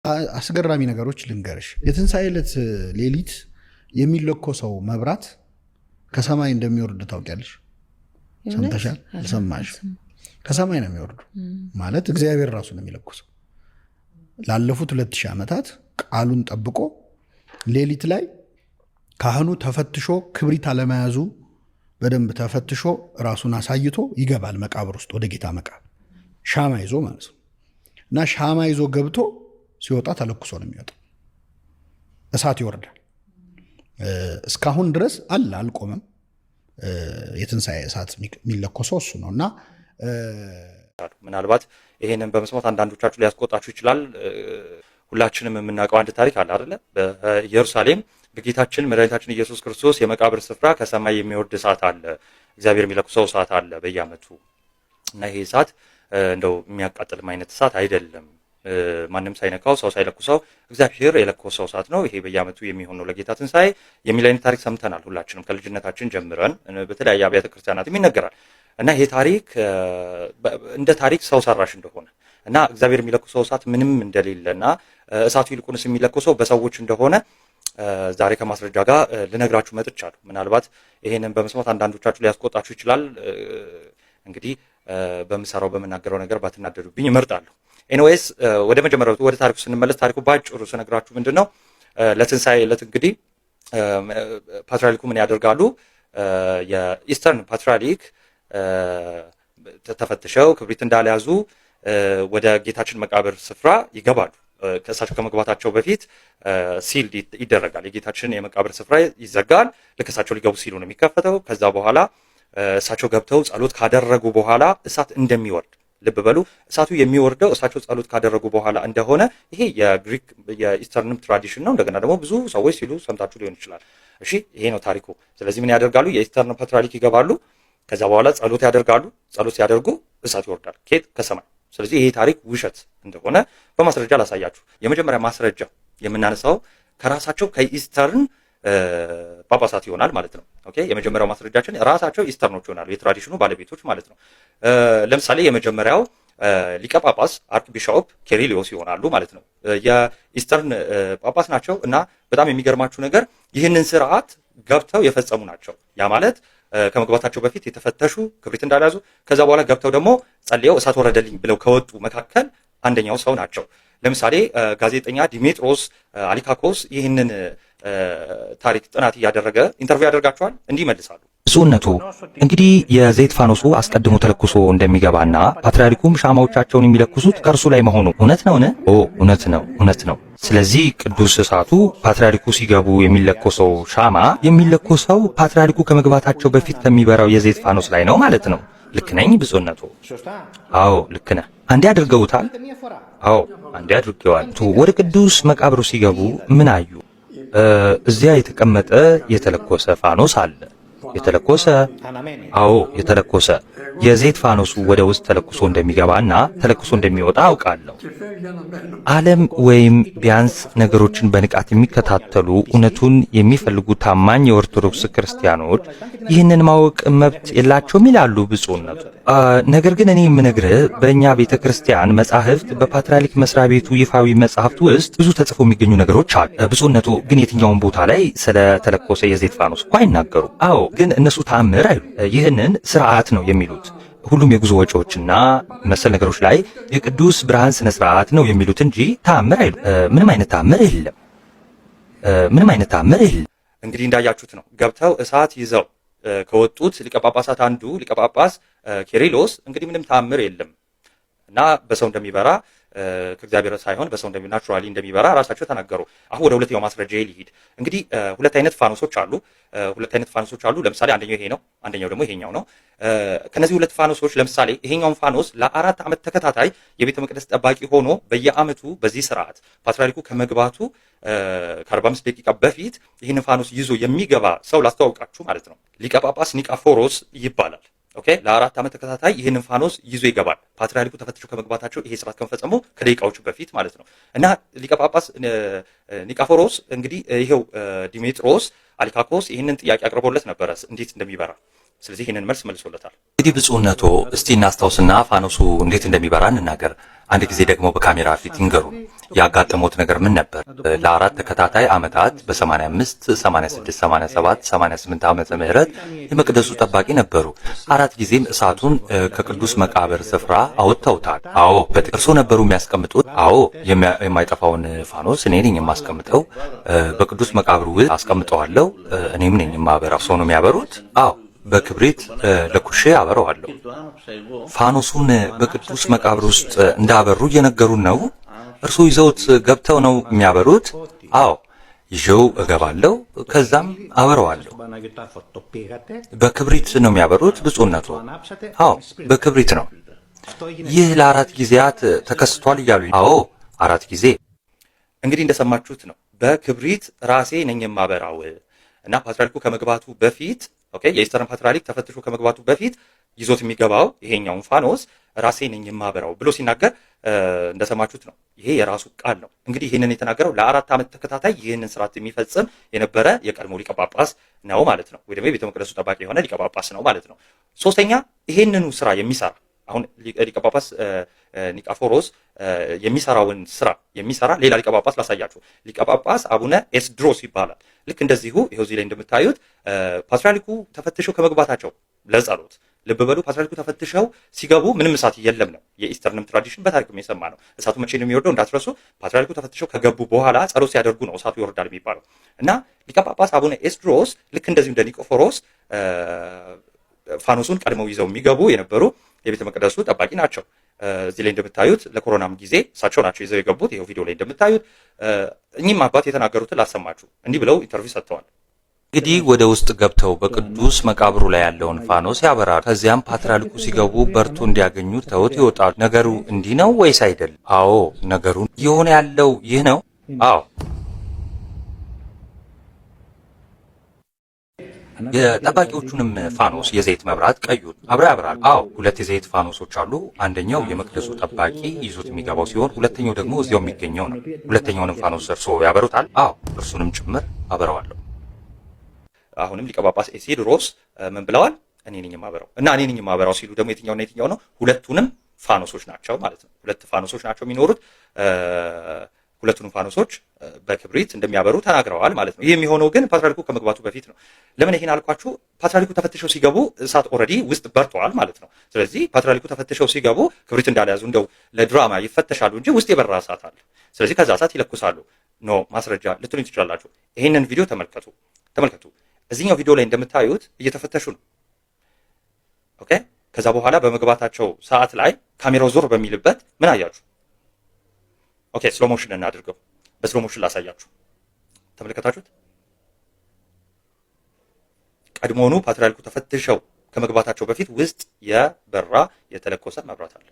አስገራሚ ነገሮች ልንገርሽ። የትንሣኤ ዕለት ሌሊት የሚለኮሰው መብራት ከሰማይ እንደሚወርድ ታውቂያለሽ? ሰምተሻል? አልሰማሽ? ከሰማይ ነው የሚወርዱ ማለት እግዚአብሔር ራሱ ነው የሚለኮሰው። ላለፉት 2000 ዓመታት ቃሉን ጠብቆ ሌሊት ላይ ካህኑ ተፈትሾ ክብሪት አለመያዙ በደንብ ተፈትሾ ራሱን አሳይቶ ይገባል መቃብር ውስጥ ወደ ጌታ መቃብር ሻማ ይዞ ማለት ነው። እና ሻማ ይዞ ገብቶ ሲወጣ ተለኩሶ ነው የሚወጣው። እሳት ይወርዳል። እስካሁን ድረስ አለ፣ አልቆመም። የትንሣኤ እሳት የሚለኮሰው እሱ ነው። እና ምናልባት ይሄንን በመስማት አንዳንዶቻችሁ ሊያስቆጣችሁ ይችላል። ሁላችንም የምናውቀው አንድ ታሪክ አለ አይደለ? በኢየሩሳሌም በጌታችን መድኃኒታችን ኢየሱስ ክርስቶስ የመቃብር ስፍራ ከሰማይ የሚወርድ እሳት አለ፣ እግዚአብሔር የሚለኩሰው እሳት አለ በየዓመቱ። እና ይሄ እሳት እንደው የሚያቃጥልም አይነት እሳት አይደለም። ማንም ሳይነካው ሰው ሳይለኩሰው እግዚአብሔር የለኮሰው እሳት ነው። ይሄ በየዓመቱ የሚሆን ነው ለጌታ ትንሣኤ የሚል አይነት ታሪክ ሰምተናል ሁላችንም ከልጅነታችን ጀምረን በተለያየ አብያተ ክርስቲያናትም ይነገራል። እና ይሄ ታሪክ እንደ ታሪክ ሰው ሰራሽ እንደሆነ እና እግዚአብሔር የሚለኩሰው እሳት ምንም እንደሌለና እሳቱ ይልቁንስ የሚለኩሰው በሰዎች እንደሆነ ዛሬ ከማስረጃ ጋር ልነግራችሁ መጥቻለሁ። ምናልባት ይሄንን በመስማት አንዳንዶቻችሁ ሊያስቆጣችሁ ይችላል። እንግዲህ በምሰራው በምናገረው ነገር ባትናደዱብኝ እመርጣለሁ። ኤኒዌይስ ወደ መጀመሪያው ወደ ታሪኩ ስንመለስ ታሪኩ ባጭሩ ስነግራችሁ ምንድነው ለትንሣኤ ዕለት እንግዲህ ፓትርያርኩ ምን ያደርጋሉ? የኢስተርን ፓትርያርክ ተፈትሸው ክብሪት እንዳልያዙ ወደ ጌታችን መቃብር ስፍራ ይገባሉ። ከእሳቸው ከመግባታቸው በፊት ሲል ይደረጋል። የጌታችን የመቃብር ስፍራ ይዘጋል። ልክ እሳቸው ሊገቡ ሲሉ ነው የሚከፈተው። ከዛ በኋላ እሳቸው ገብተው ጸሎት ካደረጉ በኋላ እሳት እንደሚወርድ ልብ በሉ። እሳቱ የሚወርደው እሳቸው ጸሎት ካደረጉ በኋላ እንደሆነ ይሄ የግሪክ የኢስተርንም ትራዲሽን ነው። እንደገና ደግሞ ብዙ ሰዎች ሲሉ ሰምታችሁ ሊሆን ይችላል። እሺ ይሄ ነው ታሪኩ። ስለዚህ ምን ያደርጋሉ? የኢስተርን ፓትርያርክ ይገባሉ። ከዛ በኋላ ጸሎት ያደርጋሉ። ጸሎት ሲያደርጉ እሳት ይወርዳል ከየት? ከሰማይ። ስለዚህ ይሄ ታሪክ ውሸት እንደሆነ በማስረጃ ላሳያችሁ። የመጀመሪያ ማስረጃ የምናነሳው ከራሳቸው ከኢስተርን ጳጳሳት ይሆናል ማለት ነው። ኦኬ የመጀመሪያው ማስረጃችን ራሳቸው ኢስተርኖች ይሆናሉ፣ የትራዲሽኑ ባለቤቶች ማለት ነው። ለምሳሌ የመጀመሪያው ሊቀ ጳጳስ አርክ ቢሾፕ ኬሪሊዮስ ይሆናሉ ማለት ነው። የኢስተርን ጳጳስ ናቸው እና በጣም የሚገርማችሁ ነገር ይህንን ስርዓት ገብተው የፈጸሙ ናቸው። ያ ማለት ከመግባታቸው በፊት የተፈተሹ ክብሪት እንዳልያዙ ከዛ በኋላ ገብተው ደግሞ ጸልየው እሳት ወረደልኝ ብለው ከወጡ መካከል አንደኛው ሰው ናቸው። ለምሳሌ ጋዜጠኛ ዲሜጥሮስ አሊካኮስ ይህንን ታሪክ ጥናት እያደረገ ኢንተርቪው ያደርጋቸዋል። እንዲህ ይመልሳሉ። ብፁዕነቱ እንግዲህ የዘይት ፋኖሱ አስቀድሞ ተለኩሶ እንደሚገባና ፓትርያርኩም ሻማዎቻቸውን የሚለኩሱት ከእርሱ ላይ መሆኑ እውነት ነውን? እውነት ነው። ስለዚህ ቅዱስ እሳቱ ፓትርያርኩ ሲገቡ የሚለኮሰው ሻማ የሚለኮሰው ፓትርያርኩ ከመግባታቸው በፊት ከሚበራው የዘይት ፋኖስ ላይ ነው ማለት ነው። ልክ ነኝ ብፁዕነቱ? አዎ ልክ ነህ። አንዴ አድርገውታል? አዎ አንዴ አድርገዋል። ወደ ቅዱስ መቃብሩ ሲገቡ ምን አዩ? እዚያ የተቀመጠ የተለኮሰ ፋኖስ አለ። የተለኮሰ የዘይት ፋኖሱ ወደ ውስጥ ተለኩሶ እንደሚገባና ተለኩሶ እንደሚወጣ አውቃለሁ። ዓለም ወይም ቢያንስ ነገሮችን በንቃት የሚከታተሉ እውነቱን የሚፈልጉ ታማኝ የኦርቶዶክስ ክርስቲያኖች ይህንን ማወቅ መብት የላቸውም ይላሉ ብፁዕነቱ። ነገር ግን እኔ የምነግርህ በእኛ ቤተ ክርስቲያን መጻሕፍት በፓትርያርክ መስሪያ ቤቱ ይፋዊ መጻሕፍት ውስጥ ብዙ ተጽፎ የሚገኙ ነገሮች አሉ። ብፁዕነቱ ግን የትኛውን ቦታ ላይ ስለ ተለኮሰ የዘይት ፋኖስ እኮ አይናገሩ። አዎ ግን እነሱ ተአምር አይሉ፣ ይህንን ስርዓት ነው የሚሉት። ሁሉም የጉዞ ወጪዎችና መሰል ነገሮች ላይ የቅዱስ ብርሃን ስነ ስርዓት ነው የሚሉት እንጂ ተአምር አይሉ። ምንም አይነት ተአምር የለም። እንግዲህ እንዳያችሁት ነው ገብተው እሳት ይዘው ከወጡት ሊቀ ጳጳሳት አንዱ ሊቀ ጳጳስ ኬሪሎስ እንግዲህ ምንም ተአምር የለም እና በሰው እንደሚበራ ከእግዚአብሔር ሳይሆን በሰው ናቹራሊ እንደሚበራ ራሳቸው ተናገሩ። አሁን ወደ ሁለተኛው ማስረጃ ልሂድ። እንግዲህ ሁለት አይነት ፋኖሶች አሉ። ለምሳሌ አንደኛው ይሄ ነው፣ አንደኛው ደግሞ ይሄኛው ነው። ከነዚህ ሁለት ፋኖሶች ለምሳሌ ይሄኛውን ፋኖስ ለ4 ዓመት ተከታታይ የቤተ መቅደስ ጠባቂ ሆኖ በየዓመቱ በዚህ ስርዓት ፓትርያርኩ ከመግባቱ ከ45 ደቂቃ በፊት ይህን ፋኖስ ይዞ የሚገባ ሰው ላስተዋውቃችሁ ማለት ነው። ሊቀ ጳጳስ ኒቃፎሮስ ይባላል። ኦኬ ለ4 ዓመት ተከታታይ ይህንን ፋኖስ ይዞ ይገባል። ፓትርያርኩ ተፈትሾ ከመግባታቸው ይሄ ስርዓት ከመፈጸሙ ከደቂቃዎቹ በፊት ማለት ነው። እና ሊቀ ጳጳስ ኒቃፎሮስ እንግዲህ ይሄው ዲሜጥሮስ አሊካኮስ ይህንን ጥያቄ አቅርቦለት ነበረ እንዴት እንደሚበራ። ስለዚህ ይህንን መልስ መልሶለታል። እንግዲህ ብፁዕነቶ እስቲ እናስታውስና ፋኖሱ እንዴት እንደሚበራ እንናገር። አንድ ጊዜ ደግሞ በካሜራ ፊት ይንገሩ ያጋጠሙት ነገር ምን ነበር? ለአራት ተከታታይ ዓመታት በ85፣ 86፣ 87፣ 88 ዓመተ ምህረት የመቅደሱ ጠባቂ ነበሩ። 4 ጊዜም እሳቱን ከቅዱስ መቃብር ስፍራ አውጥተውታል። አዎ በጥቅርሶ ነበሩ የሚያስቀምጡት። አዎ የማይጠፋውን ፋኖስ እኔ ነኝ የማስቀምጠው። በቅዱስ መቃብር ውስጥ አስቀምጠዋለሁ። እኔም ነኝ የማበራው። ሰው ነው የሚያበሩት? አዎ በክብሪት ለኩሼ አበረዋለሁ። ፋኖሱን በቅዱስ መቃብር ውስጥ እንዳበሩ እየነገሩን ነው። እርሱ ይዘውት ገብተው ነው የሚያበሩት? አዎ ይዤው እገባለሁ፣ ከዛም አበረዋለሁ። በክብሪት ነው የሚያበሩት ብፁዕነቱ? አዎ በክብሪት ነው። ይህ ለ4 ጊዜያት ተከስቷል እያሉ? አዎ 4 ጊዜ። እንግዲህ እንደሰማችሁት ነው። በክብሪት ራሴ ነኝ የማበራው እና ፓትርያርኩ ከመግባቱ በፊት የኢስተርን ፓትርያርክ ተፈትሾ ከመግባቱ በፊት ይዞት የሚገባው ይሄኛውን ፋኖስ ራሴ ነኝ የማበራው ብሎ ሲናገር እንደሰማችሁት ነው። ይሄ የራሱ ቃል ነው። እንግዲህ ይህንን የተናገረው ለ4 ዓመት ተከታታይ ይህንን ስርዓት የሚፈጽም የነበረ የቀድሞ ሊቀ ጳጳስ ነው ማለት ነው። ወይ ደግሞ የቤተ መቅደሱ ጠባቂ የሆነ ሊቀ ጳጳስ ነው ማለት ነው። ሶስተኛ ይሄንኑ ስራ የሚሰራ አሁን ሊቀ ጳጳስ ኒቃፎሮስ የሚሰራውን ስራ የሚሰራ ሌላ ሊቀ ጳጳስ ላሳያችሁ። ሊቀ ጳጳስ አቡነ ኤስድሮስ ይባላል። ልክ እንደዚሁ ይኸው እዚህ ላይ እንደምታዩት ፓትርያርኩ ተፈትሸው ከመግባታቸው ለጸሎት ልብ በሉ። ፓትርያርኩ ተፈትሸው ሲገቡ ምንም እሳት የለም ነው። የኢስተርንም ትራዲሽን በታሪክም የሰማ ነው። እሳቱ መቼ ነው የሚወርደው እንዳትረሱ። ፓትርያርኩ ተፈትሸው ከገቡ በኋላ ጸሎት ሲያደርጉ ነው እሳቱ ይወርዳል የሚባለው እና ሊቀ ጳጳስ አቡነ ኤስድሮስ ልክ እንደዚሁ እንደ ኒቆፎሮስ ፋኖሱን ቀድመው ይዘው የሚገቡ የነበሩ የቤተ መቅደሱ ጠባቂ ናቸው። እዚህ ላይ እንደምታዩት ለኮሮናም ጊዜ እሳቸው ናቸው ይዘው የገቡት። ይኸው ቪዲዮ ላይ እንደምታዩት እኚህም አባት የተናገሩትን ላሰማችሁ። እንዲህ ብለው ኢንተርቪው ሰጥተዋል። እንግዲህ ወደ ውስጥ ገብተው በቅዱስ መቃብሩ ላይ ያለውን ፋኖስ ያበራሉ። ከዚያም ፓትርያርኩ ሲገቡ በርቶ እንዲያገኙ ተውት ይወጣሉ። ነገሩ እንዲህ ነው ወይስ አይደለም? አዎ ነገሩ የሆነ ያለው ይህ ነው። አዎ የጠባቂዎቹንም ፋኖስ የዘይት መብራት ቀዩን አብረው ያበራሉ። አዎ 2 የዘይት ፋኖሶች አሉ። አንደኛው የመቅደሱ ጠባቂ ይዞት የሚገባው ሲሆን ሁለተኛው ደግሞ እዚያው የሚገኘው ነው። ሁለተኛውንም ፋኖስ እርስዎ ያበሩታል? አዎ እርሱንም ጭምር አበረዋለሁ። አሁንም ሊቀ ጳጳስ ኤስድሮስ ምን ብለዋል? እኔ ነኝ የማበራው እና እኔ ነኝ የማበራው ሲሉ ደግሞ የትኛውና የትኛው ነው? ሁለቱንም ፋኖሶች ናቸው ማለት ነው። 2 ፋኖሶች ናቸው የሚኖሩት። ሁለቱንም ፋኖሶች በክብሪት እንደሚያበሩ ተናግረዋል ማለት ነው። ይህ የሚሆነው ግን ፓትርያርኩ ከመግባቱ በፊት ነው። ለምን ይሄን አልኳችሁ? ፓትርያርኩ ተፈትሸው ሲገቡ እሳት ኦልሬዲ ውስጥ በርተዋል ማለት ነው። ስለዚህ ፓትርያርኩ ተፈትሸው ሲገቡ ክብሪት እንዳልያዙ እንደው ለድራማ ይፈተሻሉ እንጂ ውስጥ የበራ እሳት አለ። ስለዚህ ከዛ እሳት ይለኩሳሉ። ኖ ማስረጃ ልትሉኝ ትችላላችሁ። ይሄንን ቪዲዮ ተመልከቱ። እዚህኛው ቪዲዮ ላይ እንደምታዩት እየተፈተሹ ነው። ኦኬ። ከዛ በኋላ በመግባታቸው ሰዓት ላይ ካሜራው ዞር በሚልበት ምን አያችሁ? ኦኬ ስሎ ሞሽን እናድርገው። በስሎ ሞሽን ላሳያችሁ። ተመለከታችሁት? ቀድሞውኑ ፓትርያርኩ ተፈትሸው ከመግባታቸው በፊት ውስጥ የበራ የተለኮሰ መብራት አለ።